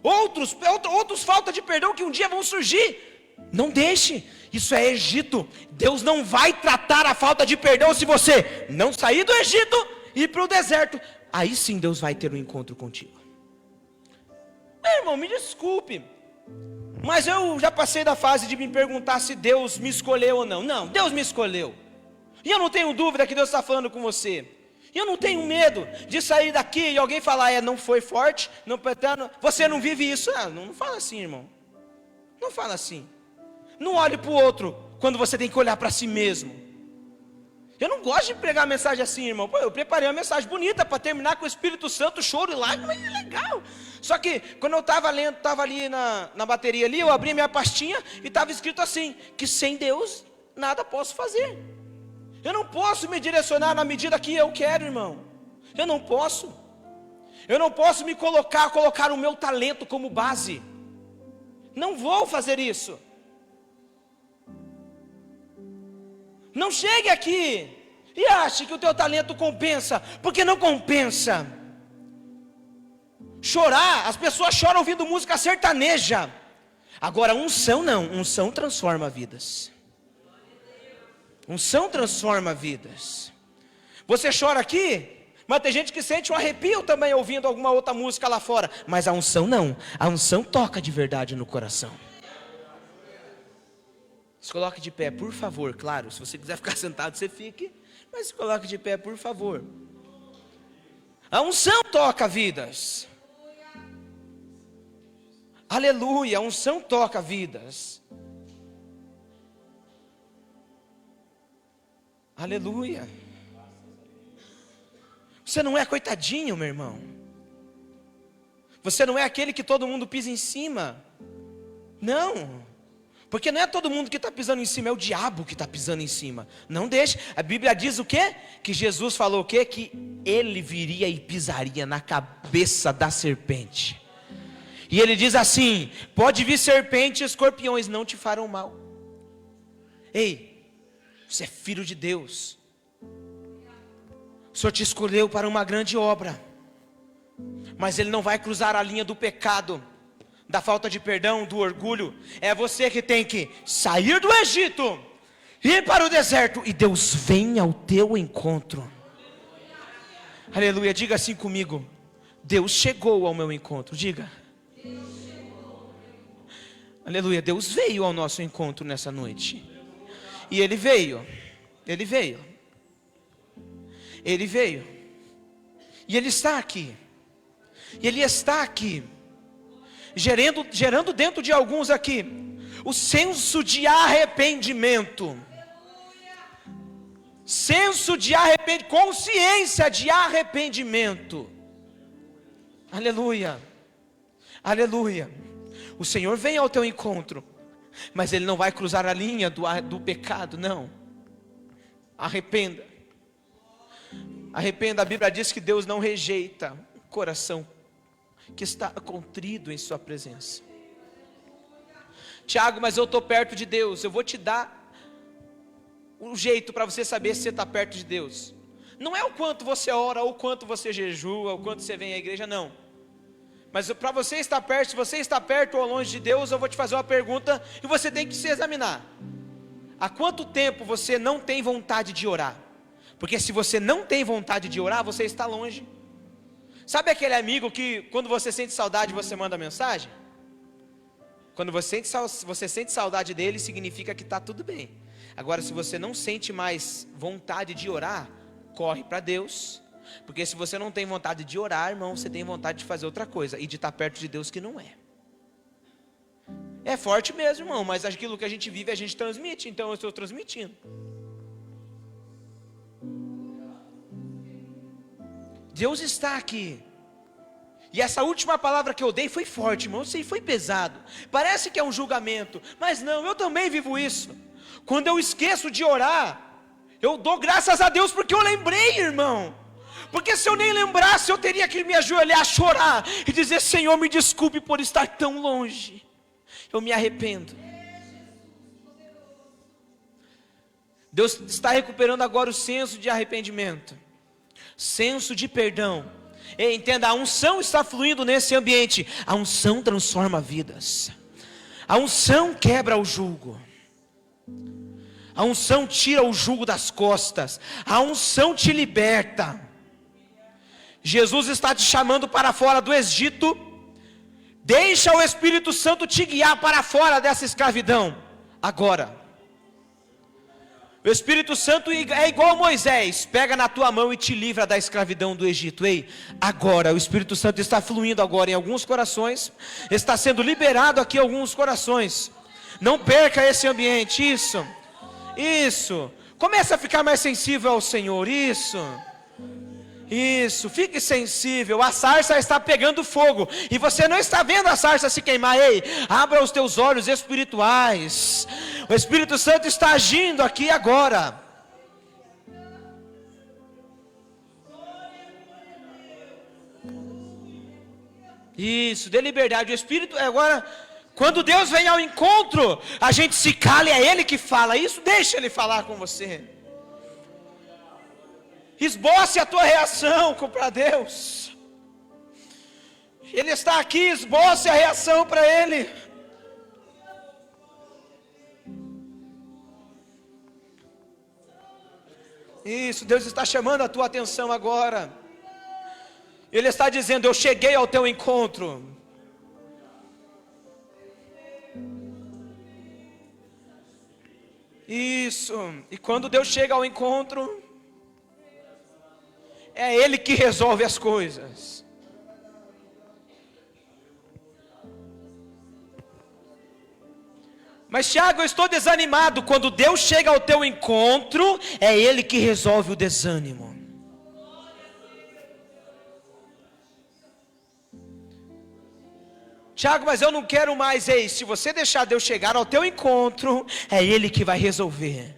Outros falta de perdão que um dia vão surgir. Não deixe, isso é Egito. Deus não vai tratar a falta de perdão se você não sair do Egito e ir para o deserto. Aí sim Deus vai ter um encontro contigo. Irmão, me desculpe, mas eu já passei da fase de me perguntar se Deus me escolheu ou não. Não, Deus me escolheu. E eu não tenho dúvida que Deus está falando com você. E eu não tenho medo de sair daqui e alguém falar, não foi forte, você não vive isso. Não fala assim, irmão. Não fala assim. Não olhe para o outro quando você tem que olhar para si mesmo. Eu não gosto de pregar mensagem assim, irmão. Eu preparei uma mensagem bonita para terminar com o Espírito Santo, choro e lágrimas, é legal. Só que quando eu estava lendo, estava ali na bateria ali, eu abri minha pastinha e estava escrito assim, que sem Deus nada posso fazer. Eu não posso me direcionar na medida que eu quero, irmão. Eu não posso me colocar o meu talento como base. Não vou fazer isso. Não chegue aqui e ache que o teu talento compensa, porque não compensa. Chorar, as pessoas choram ouvindo música sertaneja. Agora unção não, unção transforma vidas. Unção transforma vidas. Você chora aqui, mas tem gente que sente um arrepio também ouvindo alguma outra música lá fora. Mas a unção não, a unção toca de verdade no coração. Se coloque de pé, por favor. Claro, se você quiser ficar sentado, você fique. Mas se coloque de pé, por favor. A unção toca vidas. Aleluia, a unção toca vidas. Aleluia. Você não é coitadinho, meu irmão. Você não é aquele que todo mundo pisa em cima. Não. Porque não é todo mundo que está pisando em cima, é o diabo que está pisando em cima. Não deixe. A Bíblia diz o quê? Que Jesus falou o quê? Que ele viria e pisaria na cabeça da serpente. E ele diz assim: pode vir serpente e escorpiões, não te farão mal. Ei, você é filho de Deus. O Senhor te escolheu para uma grande obra. Mas Ele não vai cruzar a linha do pecado, da falta de perdão, do orgulho. É você que tem que sair do Egito, ir para o deserto, e Deus vem ao teu encontro. Aleluia, diga assim comigo: Deus chegou ao meu encontro. Diga. Aleluia, Deus veio ao nosso encontro nessa noite. E Ele veio. Ele veio. Ele veio. E Ele está aqui. E Ele está aqui, gerando dentro de alguns aqui o senso de arrependimento. Senso de arrependimento, consciência de arrependimento. Aleluia. Aleluia. O Senhor vem ao teu encontro, mas Ele não vai cruzar a linha do pecado, não. Arrependa. Arrependa. A Bíblia diz que Deus não rejeita o coração que está contrido em sua presença. Tiago, mas eu estou perto de Deus. Eu vou te dar um jeito para você saber se você está perto de Deus. Não é o quanto você ora, ou o quanto você jejua, ou o quanto você vem à igreja, não. Mas para você estar perto, se você está perto ou longe de Deus, eu vou te fazer uma pergunta e você tem que se examinar. Há quanto tempo você não tem vontade de orar? Porque se você não tem vontade de orar, você está longe. Sabe aquele amigo que quando você sente saudade, você manda mensagem? Quando você sente saudade dele, significa que está tudo bem. Agora, se você não sente mais vontade de orar, corre para Deus. Porque se você não tem vontade de orar, irmão, você tem vontade de fazer outra coisa, e de estar perto de Deus que não é. É forte mesmo, irmão, mas aquilo que a gente vive, a gente transmite. Então eu estou transmitindo. Deus está aqui. E essa última palavra que eu dei foi forte, irmão. Eu sei, foi pesado. Parece que é um julgamento, mas não, eu também vivo isso. Quando eu esqueço de orar, eu dou graças a Deus porque eu lembrei, irmão. Porque se eu nem lembrasse, eu teria que me ajoelhar, chorar e dizer: Senhor, me desculpe por estar tão longe. Eu me arrependo. Deus está recuperando agora o senso de arrependimento, senso de perdão. E entenda, a unção está fluindo nesse ambiente. A unção transforma vidas. A unção quebra o jugo. A unção tira o jugo das costas. A unção te liberta. Jesus está te chamando para fora do Egito. Deixa o Espírito Santo te guiar para fora dessa escravidão. Agora. O Espírito Santo é igual a Moisés, pega na tua mão e te livra da escravidão do Egito. Ei, agora o Espírito Santo está fluindo agora em alguns corações, está sendo liberado aqui em alguns corações. Não perca esse ambiente. Isso, comece a ficar mais sensível ao Senhor. Isso, fique sensível. A sarça está pegando fogo e você não está vendo a sarça se queimar. Ei, abra os teus olhos espirituais. O Espírito Santo está agindo aqui agora. Isso, dê liberdade. O Espírito agora, quando Deus vem ao encontro, a gente se cala e é Ele que fala. Isso, deixa Ele falar com você. Esboce a tua reação para Deus. Ele está aqui, esboce a reação para Ele. Isso, Deus está chamando a tua atenção agora. Ele está dizendo: eu cheguei ao teu encontro. Isso, e quando Deus chega ao encontro, é Ele que resolve as coisas. Mas Tiago, eu estou desanimado. Quando Deus chega ao teu encontro, é Ele que resolve o desânimo. Tiago, mas eu não quero mais. Ei, se você deixar Deus chegar ao teu encontro, é Ele que vai resolver.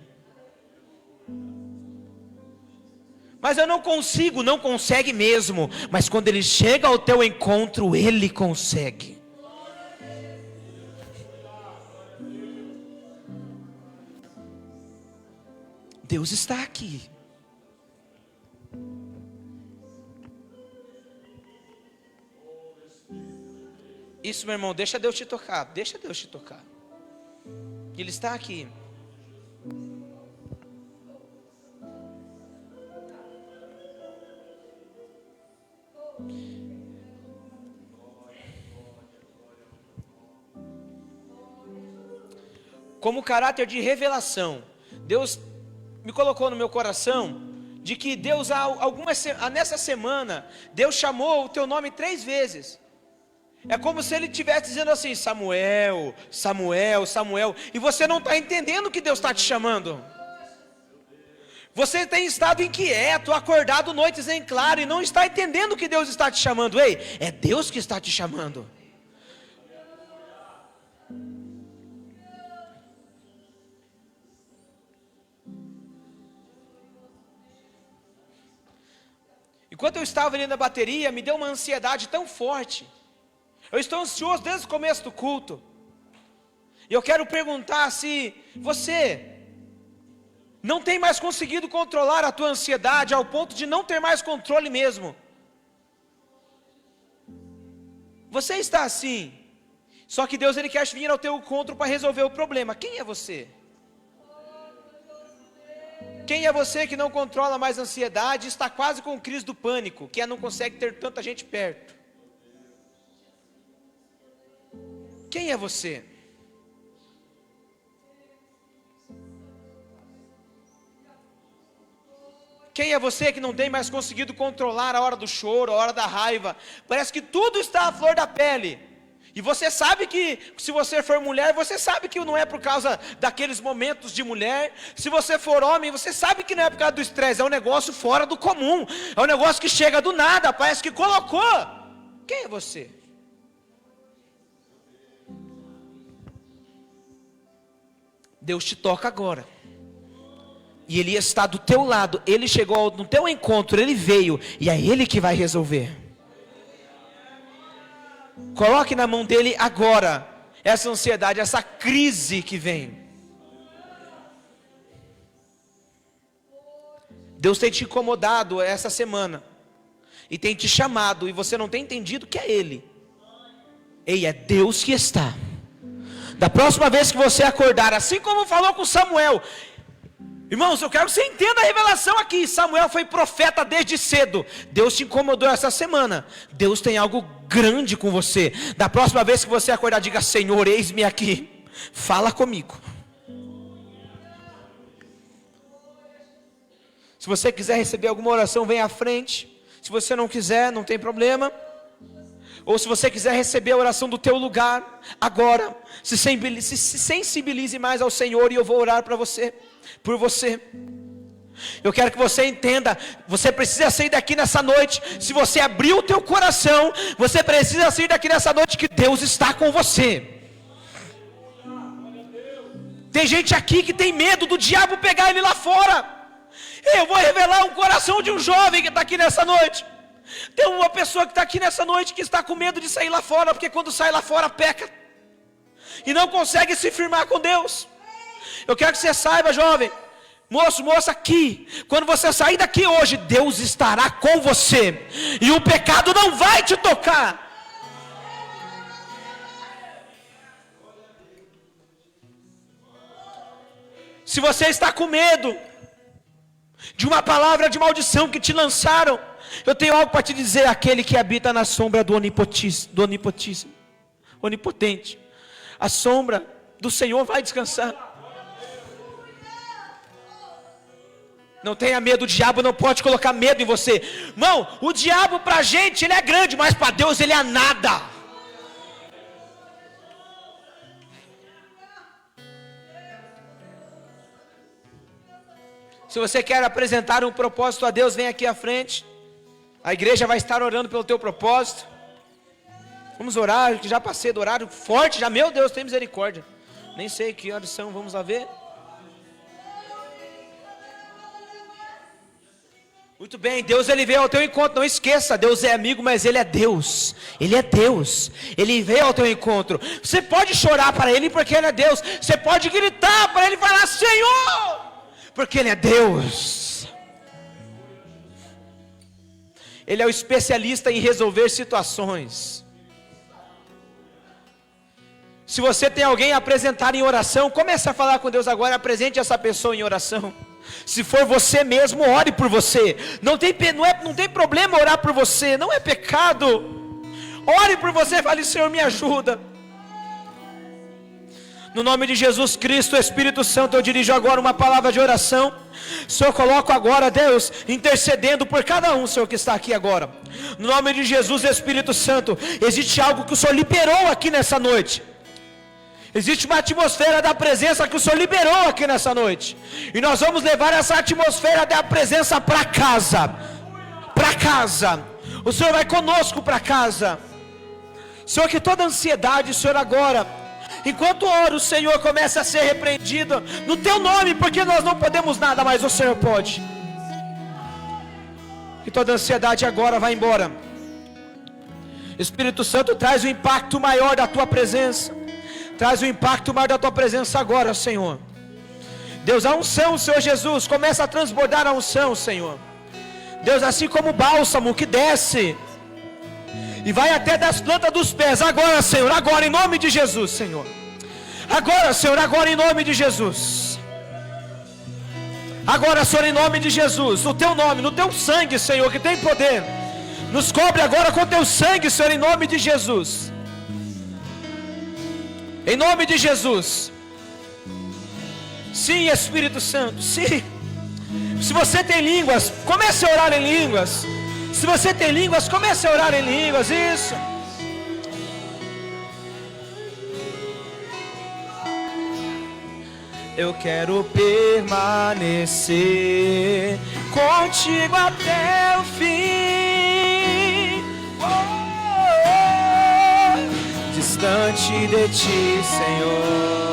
Mas eu não consigo, não consegue mesmo. Mas quando Ele chega ao teu encontro, Ele consegue. Deus está aqui. Isso, meu irmão, deixa Deus te tocar. Deixa Deus te tocar. Ele está aqui. Como caráter de revelação, Deus me colocou no meu coração de que Deus, nessa semana, Deus chamou o teu nome 3 vezes. É como se Ele estivesse dizendo assim: Samuel, Samuel, Samuel. E você não está entendendo que Deus está te chamando. Você tem estado inquieto, acordado noites em claro, e não está entendendo que Deus está te chamando. Ei, é Deus que está te chamando. Enquanto eu estava ali na bateria, me deu uma ansiedade tão forte. Eu estou ansioso desde o começo do culto. E eu quero perguntar se você não tem mais conseguido controlar a tua ansiedade ao ponto de não ter mais controle mesmo. Você está assim. Só que Deus, Ele quer vir ao teu encontro para resolver o problema. Quem é você? Quem é você que não controla mais a ansiedade e está quase com crise do pânico, que não consegue ter tanta gente perto? Quem é você? Quem é você que não tem mais conseguido controlar a hora do choro, a hora da raiva? Parece que tudo está à flor da pele. E você sabe que, se você for mulher, você sabe que não é por causa daqueles momentos de mulher. Se você for homem, você sabe que não é por causa do estresse. É um negócio fora do comum. É um negócio que chega do nada, parece que colocou. Quem é você? Deus te toca agora. E Ele está do teu lado. Ele chegou no teu encontro, Ele veio. E é Ele que vai resolver. Coloque na mão dele agora essa ansiedade, essa crise que vem. Deus tem te incomodado essa semana e tem te chamado, e você não tem entendido que é Ele. Ei, é Deus que está. Da próxima vez que você acordar, assim como falou com Samuel, irmãos, eu quero que você entenda a revelação aqui. Samuel foi profeta desde cedo. Deus te incomodou essa semana. Deus tem algo grande com você. Da próxima vez que você acordar, diga: Senhor, eis-me aqui, fala comigo. Se você quiser receber alguma oração, vem à frente. Se você não quiser, não tem problema. Ou se você quiser receber a oração do teu lugar, agora, se sensibilize mais ao Senhor, e eu vou orar para você, por você. Eu quero que você entenda, você precisa sair daqui nessa noite. Se você abrir o teu coração, você precisa sair daqui nessa noite que Deus está com você. Tem gente aqui que tem medo do diabo pegar ele lá fora. Eu vou revelar um coração de um jovem que está aqui nessa noite. Tem uma pessoa que está aqui nessa noite que está com medo de sair lá fora, porque quando sai lá fora peca e não consegue se firmar com Deus. Eu quero que você saiba, jovem, moço, moça, aqui, quando você sair daqui hoje, Deus estará com você, e o pecado não vai te tocar. Se você está com medo de uma palavra de maldição que te lançaram, eu tenho algo para te dizer: aquele que habita na sombra do onipotente, a sombra do Senhor vai descansar. Não tenha medo, o diabo não pode colocar medo em você. Irmão, o diabo para a gente ele é grande, mas para Deus ele é nada. Se você quer apresentar um propósito a Deus, vem aqui à frente. A igreja vai estar orando pelo teu propósito. Vamos orar, que já passei do horário forte, já, meu Deus, tem misericórdia. Nem sei que horas são, vamos lá ver. Muito bem, Deus ele veio ao teu encontro, não esqueça, Deus é amigo, mas Ele é Deus, Ele é Deus, Ele veio ao teu encontro. Você pode chorar para Ele porque Ele é Deus, você pode gritar para Ele e falar, Senhor, porque Ele é Deus. Ele é o especialista em resolver situações. Se você tem alguém a apresentar em oração, comece a falar com Deus agora, apresente essa pessoa em oração. Se for você mesmo, ore por você. Não tem problema orar por você, não é pecado. Ore por você, fale, Senhor, me ajuda. No nome de Jesus Cristo, Espírito Santo, eu dirijo agora uma palavra de oração. Senhor, coloco agora, Deus, intercedendo por cada um, Senhor, que está aqui agora. No nome de Jesus, Espírito Santo, existe algo que o Senhor liberou aqui nessa noite. Existe uma atmosfera da presença que o Senhor liberou aqui nessa noite. E nós vamos levar essa atmosfera da presença para casa. Para casa. O Senhor vai conosco para casa. Senhor, que toda ansiedade, Senhor, agora, enquanto oro, o Senhor começa a ser repreendido no Teu nome, porque nós não podemos nada, mas o Senhor pode. Que toda ansiedade agora vai embora. Espírito Santo, traz o impacto maior da Tua presença. Traz o impacto maior da Tua presença agora, Senhor. Deus, a unção, Senhor Jesus, começa a transbordar a unção, Senhor. Deus, assim como o bálsamo que desce e vai até das plantas dos pés, agora, Senhor, agora em nome de Jesus, Senhor. Agora, Senhor, agora em nome de Jesus. Agora, Senhor, em nome de Jesus, no Teu nome, no Teu sangue, Senhor, que tem poder. Nos cobre agora com Teu sangue, Senhor, em nome de Jesus. Em nome de Jesus. Sim, Espírito Santo, sim. Se você tem línguas, comece a orar em línguas. Se você tem línguas, comece a orar em línguas. Isso. Eu quero permanecer contigo até o fim. Distante de Ti, Senhor.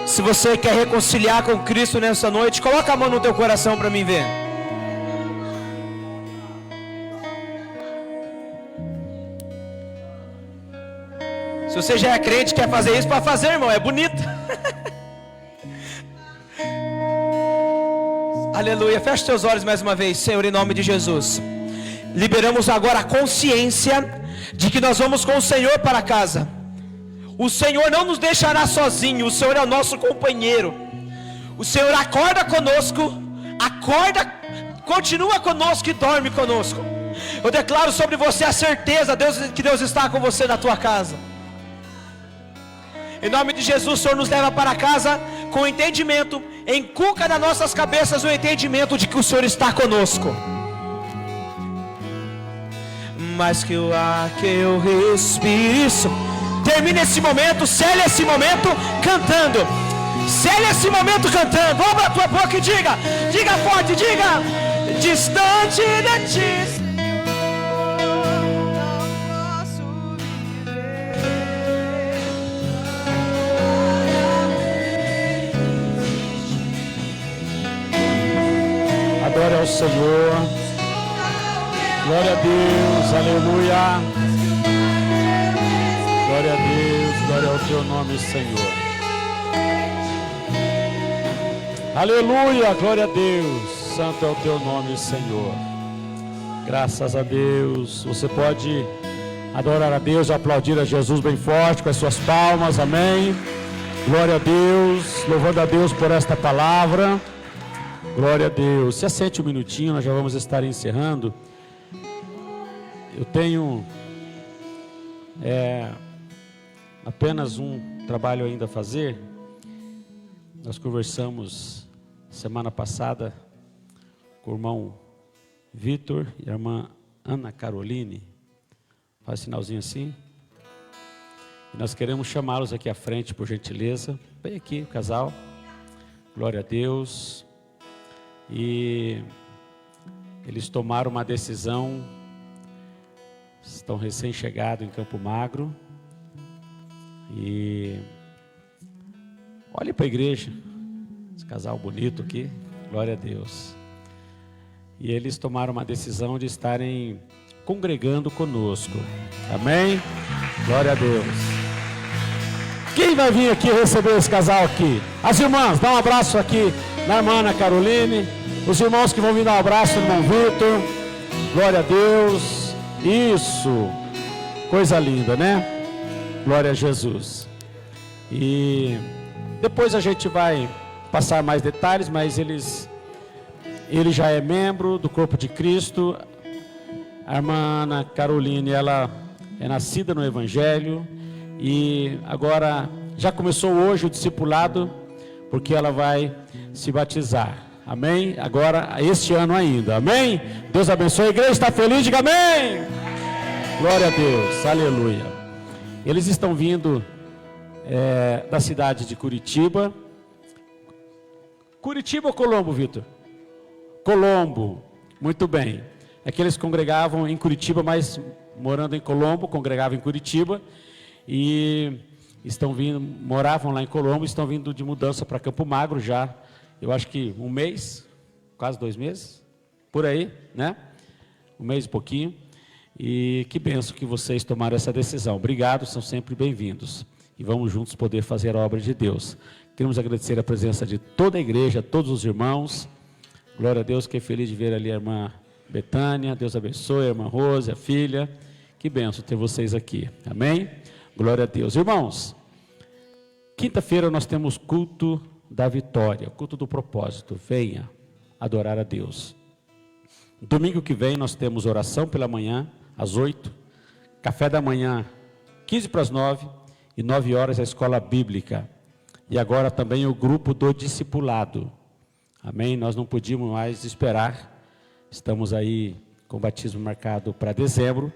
Se você quer reconciliar com Cristo nessa noite, coloca a mão no teu coração para mim ver. Se você já é crente e quer fazer isso, pode fazer, irmão, é bonito. Aleluia, feche teus olhos mais uma vez, Senhor, em nome de Jesus. Liberamos agora a consciência de que nós vamos com o Senhor para casa. O Senhor não nos deixará sozinho, o Senhor é o nosso companheiro. O Senhor acorda conosco, continua conosco e dorme conosco. Eu declaro sobre você a certeza, Deus, que Deus está com você na tua casa. Em nome de Jesus, o Senhor nos leva para casa com entendimento, encuca nas nossas cabeças o entendimento de que o Senhor está conosco. Mais que o ar que eu respiro, isso. Termine esse momento, cele esse momento cantando. Cele esse momento cantando. Abra a tua boca e diga. Diga forte, diga. Distante de Ti, Senhor, não posso viver. Adore ao Senhor. Glória a Deus, aleluia. Glória a Deus, glória ao Teu nome, Senhor. Aleluia, glória a Deus. Santo é o Teu nome, Senhor. Graças a Deus. Você pode adorar a Deus e aplaudir a Jesus bem forte com as suas palmas, amém. Glória a Deus, louvando a Deus por esta palavra. Glória a Deus. Se assente um minutinho, nós já vamos estar encerrando. Eu tenho apenas um trabalho ainda a fazer. Nós conversamos semana passada com o irmão Vitor e a irmã Ana Caroline. Faz sinalzinho assim. E nós queremos chamá-los aqui à frente, por gentileza. Vem aqui, o casal. Glória a Deus. E eles tomaram uma decisão. Estão recém-chegados em Campo Magro. E olhe para a igreja. Esse casal bonito aqui. Glória a Deus. E eles tomaram uma decisão de estarem congregando conosco. Amém? Glória a Deus. Quem vai vir aqui receber esse casal aqui? As irmãs, dá um abraço aqui na irmã Ana Caroline. Os irmãos que vão vir dar um abraço no irmão Vitor. Glória a Deus. Isso. Coisa linda, né? Glória a Jesus. E depois a gente vai passar mais detalhes, mas ele já é membro do corpo de Cristo. A irmã Ana Caroline, ela é nascida no Evangelho e agora já começou hoje o discipulado, porque ela vai se batizar. Amém? Agora, este ano ainda. Amém? Deus abençoe. A igreja está feliz? Diga amém! Glória a Deus. Aleluia. Eles estão vindo da cidade de Curitiba. Curitiba ou Colombo, Vitor? Colombo. Muito bem. É que eles congregavam em Curitiba, mas morando em Colombo, congregavam em Curitiba. E moravam lá em Colombo, estão vindo de mudança para Campo Magro já, eu acho que um mês, quase 2 meses, por aí, né? Um mês e pouquinho. E que benção que vocês tomaram essa decisão. Obrigado, são sempre bem-vindos. E vamos juntos poder fazer a obra de Deus. Queremos agradecer a presença de toda a igreja, todos os irmãos. Glória a Deus, que é feliz de ver ali a irmã Betânia. Deus abençoe a irmã Rose, a filha. Que benção ter vocês aqui. Amém? Glória a Deus. Irmãos, quinta-feira nós temos culto da vitória, culto do propósito. Venha adorar a Deus. Domingo que vem nós temos oração pela manhã, às 8. Café da manhã, 15 para as 9. E 9 horas a escola bíblica. E agora também o grupo do discipulado. Amém? Nós não podíamos mais esperar. Estamos aí com o batismo marcado para dezembro.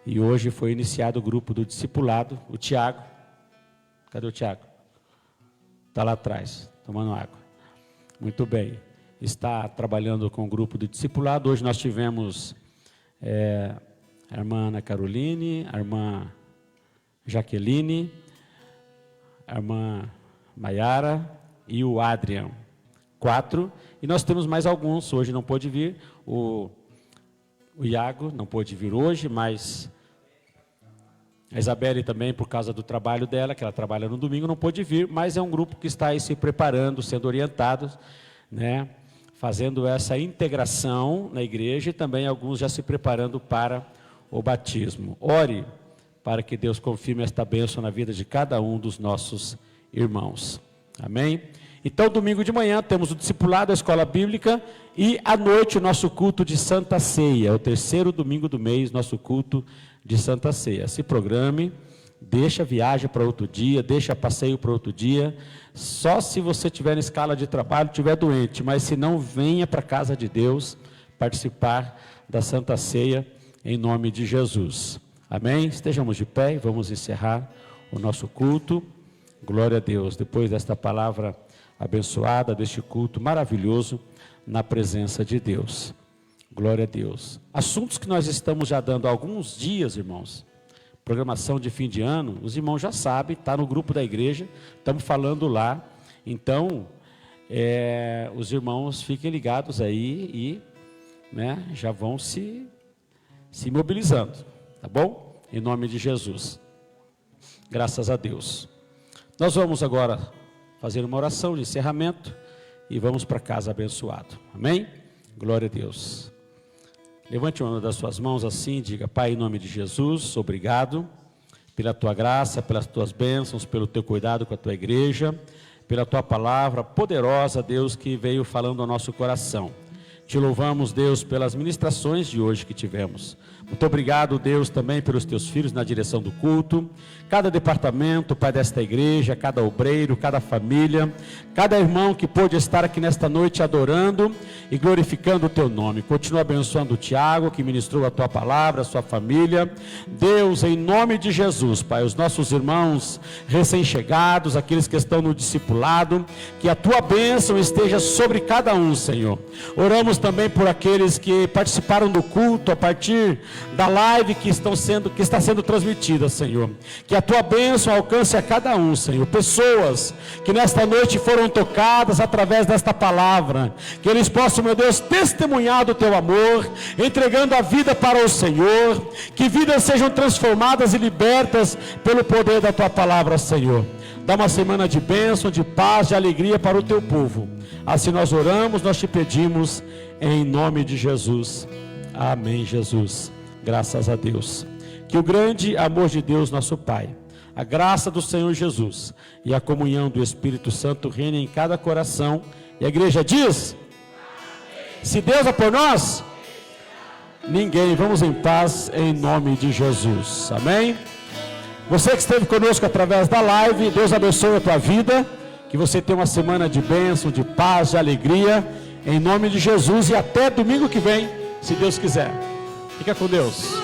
E hoje foi iniciado o grupo do discipulado. O Tiago. Cadê o Tiago? Está lá atrás, tomando água. Muito bem. Está trabalhando com o grupo do discipulado. Hoje nós tivemos a irmã Ana Caroline, a irmã Jaqueline, a irmã Maiara e o Adrian. 4. E nós temos mais alguns. Hoje não pôde vir. O Iago não pôde vir hoje, mas a Isabelle também, por causa do trabalho dela, que ela trabalha no domingo, não pôde vir, mas é um grupo que está aí se preparando, sendo orientado, né, fazendo essa integração na igreja e também alguns já se preparando para o batismo. Ore para que Deus confirme esta bênção na vida de cada um dos nossos irmãos. Amém? Então, domingo de manhã temos o discipulado, a escola bíblica, e à noite o nosso culto de Santa Ceia, o 3º domingo do mês, nosso culto de Santa Ceia. Se programe, deixa viagem para outro dia, deixa passeio para outro dia, só se você estiver em escala de trabalho, estiver doente, mas se não, venha para a casa de Deus participar da Santa Ceia em nome de Jesus. Amém? Estejamos de pé e vamos encerrar o nosso culto. Glória a Deus, depois desta palavra abençoada, deste culto maravilhoso na presença de Deus. Glória a Deus. Assuntos que nós estamos já dando há alguns dias, irmãos. Programação de fim de ano, os irmãos já sabem, está no grupo da igreja, estamos falando lá. Então, os irmãos fiquem ligados aí e, né, já vão se mobilizando, tá bom? Em nome de Jesus. Graças a Deus. Nós vamos agora fazer uma oração de encerramento e vamos para casa abençoado. Amém? Glória a Deus. Levante uma das suas mãos assim e diga: Pai, em nome de Jesus, obrigado pela tua graça, pelas tuas bênçãos, pelo teu cuidado com a tua igreja, pela tua palavra poderosa, Deus, que veio falando ao nosso coração. Te louvamos, Deus, pelas ministrações de hoje que tivemos. Muito obrigado, Deus, também pelos teus filhos na direção do culto. Cada departamento, Pai, desta igreja, cada obreiro, cada família, cada irmão que pôde estar aqui nesta noite adorando e glorificando o teu nome. Continua abençoando o Tiago, que ministrou a tua palavra, a sua família. Deus, em nome de Jesus, Pai, os nossos irmãos recém-chegados, aqueles que estão no discipulado, que a tua bênção esteja sobre cada um, Senhor. Oramos também por aqueles que participaram do culto a partir da live que está sendo transmitida, Senhor. Que a tua bênção alcance a cada um, Senhor. Pessoas que nesta noite foram tocadas através desta palavra, que eles possam, meu Deus, testemunhar do teu amor, entregando a vida para o Senhor, que vidas sejam transformadas e libertas pelo poder da tua palavra, Senhor. Dá uma semana de bênção, de paz, de alegria para o teu povo. Assim nós oramos, nós te pedimos em nome de Jesus. Amém, Jesus. Graças a Deus. Que o grande amor de Deus, nosso Pai, a graça do Senhor Jesus e a comunhão do Espírito Santo reine em cada coração. E a igreja diz: amém. Se Deus é por nós, ninguém. Vamos em paz em nome de Jesus. Amém. Você que esteve conosco através da live, Deus abençoe a tua vida. Que você tenha uma semana de bênção, de paz, de alegria, em nome de Jesus. E até domingo que vem, se Deus quiser. Fica com Deus.